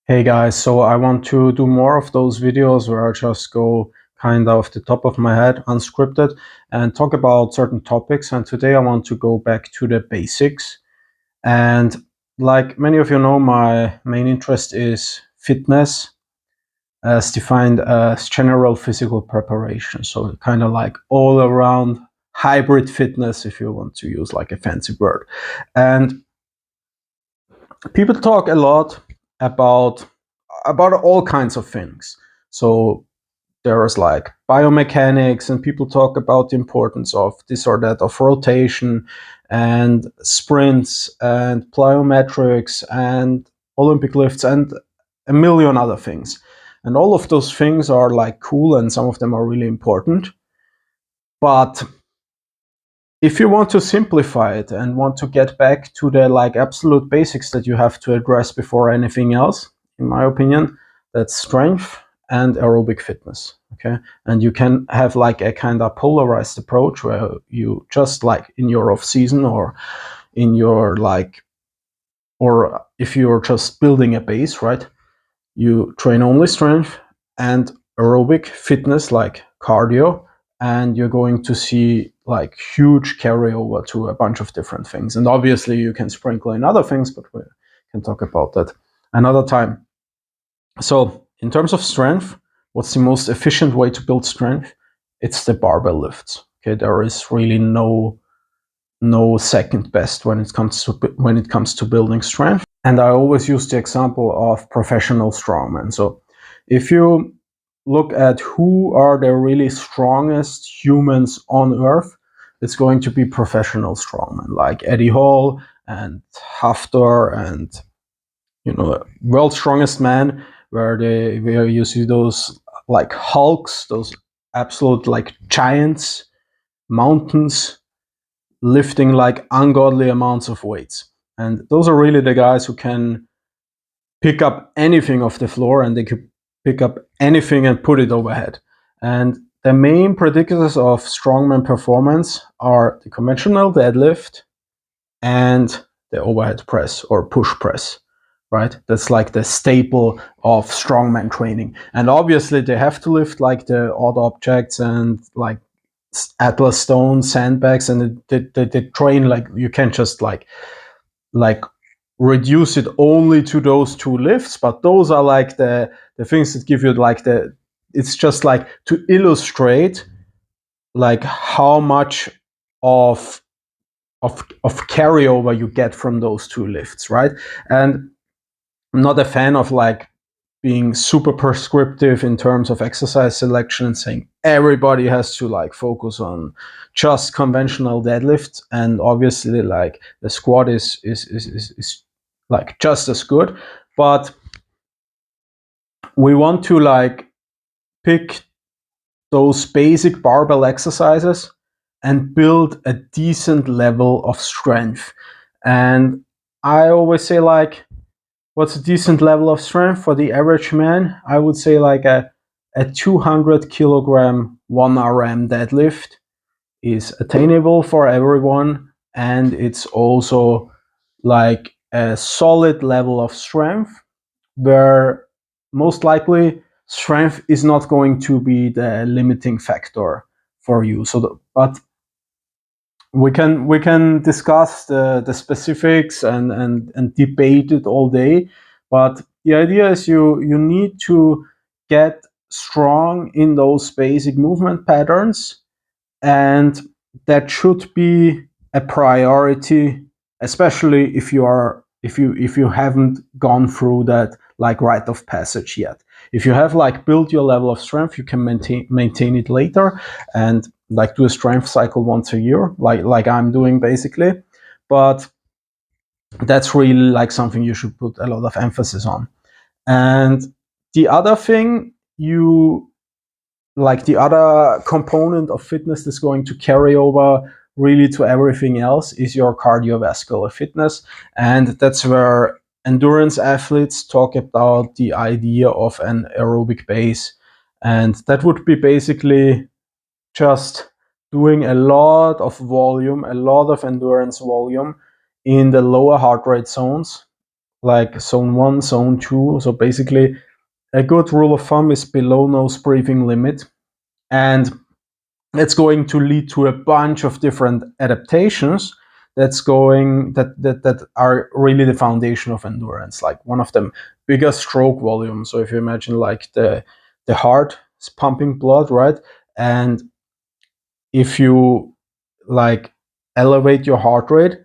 Hey guys, so I want to do more of those videos where I just go kind of off the top of my head, unscripted, and talk about certain topics. And today I want to go back to the basics. And like many of you know, my main interest is fitness, as defined as general physical preparation. So kind of like all around hybrid fitness, if you want to use like a fancy word. And people talk a lot about all kinds of things. So there's like biomechanics, and people talk about the importance of this or that, of rotation and sprints and plyometrics and Olympic lifts and a million other things. And all of those things are like cool, and some of them are really important. But if you want to simplify it and want to get back to the like absolute basics that you have to address before anything else, in my opinion, that's strength and aerobic fitness. Okay. And you can have like a kind of polarized approach where you just like in your off season or in your like, or if you're just building a base, right? You train only strength and aerobic fitness like cardio, and you're going to see like huge carryover to a bunch of different things. And obviously you can sprinkle in other things, but we can talk about that another time. So in terms of strength, what's the most efficient way to build strength? It's the barbell lifts. Okay, there is really no second best when it comes to building strength. And I always use the example of professional strongmen. So if you look at who are the really strongest humans on earth, it's going to be professional strongmen like Eddie Hall and Hafthor and world's strongest man, where you see those like hulks, those absolute like giants, mountains lifting like ungodly amounts of weights. And those are really the guys who can pick up anything off the floor, and they could pick up anything and put it overhead. And the main predictors of strongman performance are the conventional deadlift and the overhead press or push press, right? That's like the staple of strongman training. And obviously they have to lift like the odd objects and like Atlas stones, sandbags, and they train like you can't just like reduce it only to those two lifts, but those are like the things that give you like it's just like to illustrate like how much of carryover you get from those two lifts, right? And I'm not a fan of like being super prescriptive in terms of exercise selection and saying everybody has to like focus on just conventional deadlifts. And obviously like the squat is like just as good, but we want to like pick those basic barbell exercises and build a decent level of strength. And I always say like, what's a decent level of strength for the average man? I would say like a 200 kilogram 1 RM deadlift is attainable for everyone, and it's also like a solid level of strength where most likely strength is not going to be the limiting factor for you. But we can discuss the specifics and debate it all day, but the idea is you need to get strong in those basic movement patterns, and that should be a priority, especially if you haven't gone through that like rite of passage yet. If you have like built your level of strength, you can maintain it later and like do a strength cycle once a year, like I'm doing basically. But that's really like something you should put a lot of emphasis on. And the other thing you like the other component of fitness that's going to carry over really to everything else is your cardiovascular fitness. And that's where endurance athletes talk about the idea of an aerobic base. And that would be basically just doing a lot of volume, a lot of endurance volume in the lower heart rate zones like zone 1, zone 2. So basically, a good rule of thumb is below nose breathing limit. And it's going to lead to a bunch of different adaptations that are really the foundation of endurance. Like one of them, bigger stroke volume. So if you imagine like the heart is pumping blood, right? And if you like elevate your heart rate,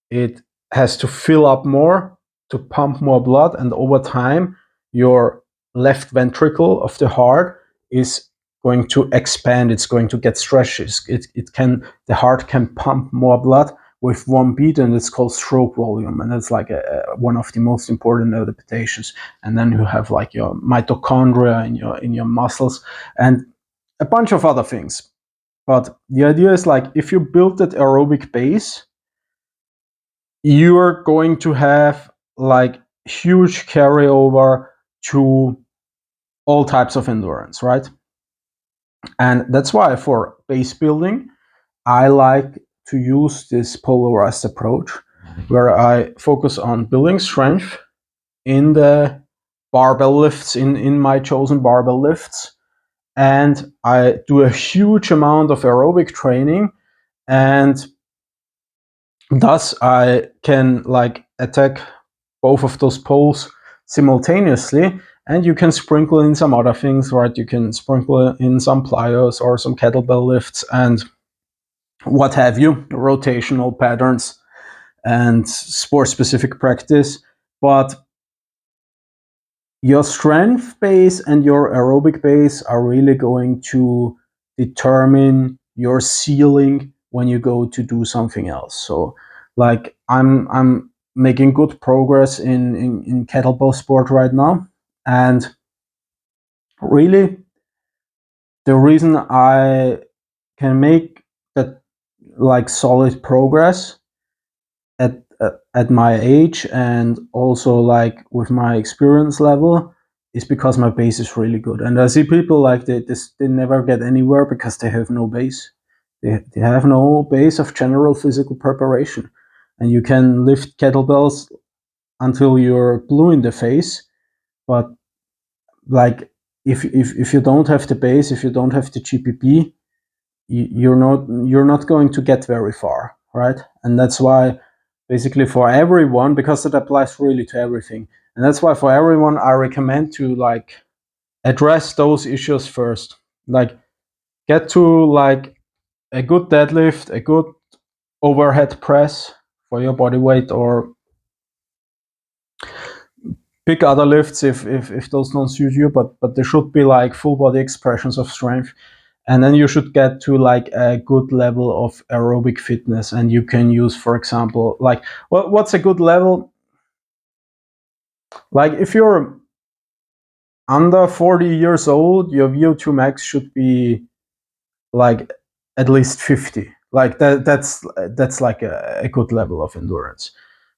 it has to fill up more to pump more blood, and over time your left ventricle of the heart is going to expand. It's going to get stretches. The heart can pump more blood with one beat, and it's called stroke volume, and it's like one of the most important adaptations. And then you have like your mitochondria in your muscles and a bunch of other things. But the idea is like if you build that aerobic base, you're going to have like huge carryover to all types of endurance, right? And that's why for base building, I like to use this polarized approach where I focus on building strength in the barbell lifts, in my chosen barbell lifts. And I do a huge amount of aerobic training, and thus I can like attack both of those poles simultaneously, and you can sprinkle in some other things, right? You can sprinkle in some plyos or some kettlebell lifts and what have you, rotational patterns and sport specific practice. But your strength base and your aerobic base are really going to determine your ceiling when you go to do something else. So like I'm making good progress in kettlebell sport right now, and really the reason I can make that like solid progress at my age and also like with my experience level is because my base is really good. And I see people like they never get anywhere because they have no base. They have no base of general physical preparation. And you can lift kettlebells until you're blue in the face, but like if you don't have the base, if you don't have the GPP, you're not going to get very far, right? And that's why basically for everyone, because it applies really to everything, and that's why for everyone I recommend to like address those issues first. Like get to like a good deadlift, a good overhead press for your body weight, or pick other lifts if those don't suit you, but there should be like full body expressions of strength. And then you should get to like a good level of aerobic fitness, and you can use, for example, like what's a good level? Like if you're under 40 years old, your VO2 max should be like at least 50. Like that's like a good level of endurance.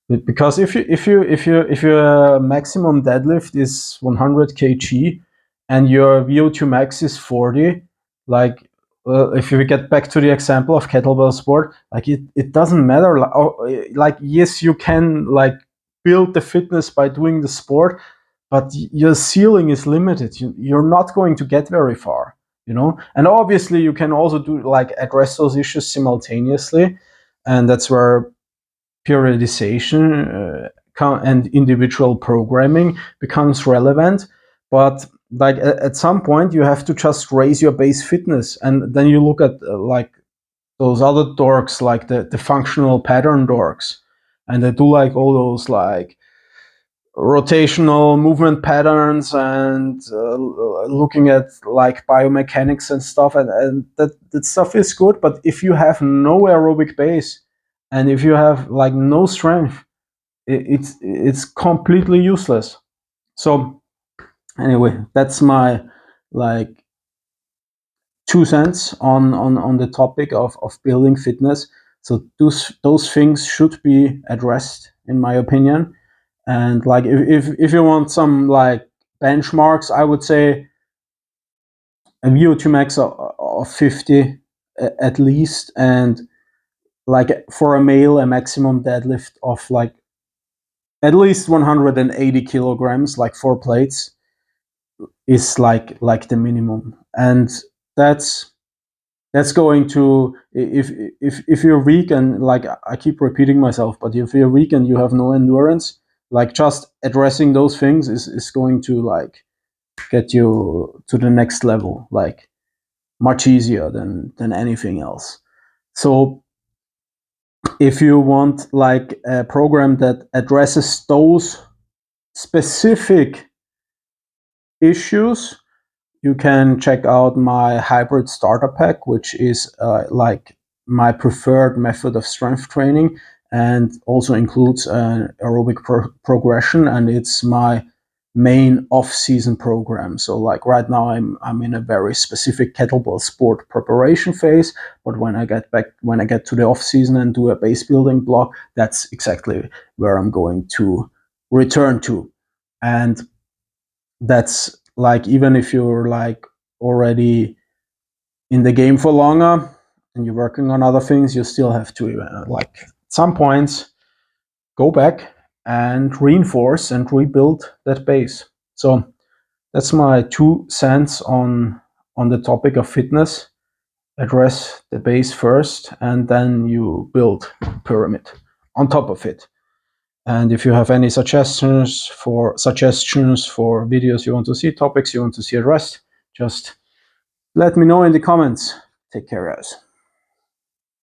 Because if your maximum deadlift is 100 kg and your VO2 max is 40, like if we get back to the example of kettlebell sport, like it doesn't matter. Like yes, you can like build the fitness by doing the sport, but your ceiling is limited. You're not going to get very far, you know. And obviously, you can also do like address those issues simultaneously, and that's where periodization and individual programming becomes relevant. But like at some point you have to just raise your base fitness, and then you look at like those other dorks, like the functional pattern dorks, and they do like all those like rotational movement patterns and looking at like biomechanics and stuff, and that stuff is good. But if you have no aerobic base and if you have like no strength, it's completely useless. So anyway, that's my like 2 cents on the topic of building fitness. So those things should be addressed in my opinion. And like if you want some like benchmarks, I would say a VO2 max of 50 at least, and like for a male a maximum deadlift of like at least 180 kilograms, like 4 plates, is like the minimum. And that's that's going to, if you're weak, and like I keep repeating myself, but if you're weak and you have no endurance, like just addressing those things is going to like get you to the next level, like much easier than anything else. So if you want like a program that addresses those specific issues, you can check out my hybrid starter pack, which is like my preferred method of strength training, and also includes an aerobic progression, and it's my main off-season program. So like right now I'm in a very specific kettlebell sport preparation phase, but when I get to the off-season and do a base building block, that's exactly where I'm going to return to. And that's like, even if you're like already in the game for longer and you're working on other things, you still have to like at some points go back and reinforce and rebuild that base. So that's my 2 cents on the topic of fitness. Address the base first, and then you build pyramid on top of it. And if you have any suggestions for videos you want to see, topics you want to see addressed, just let me know in the comments. Take care, guys.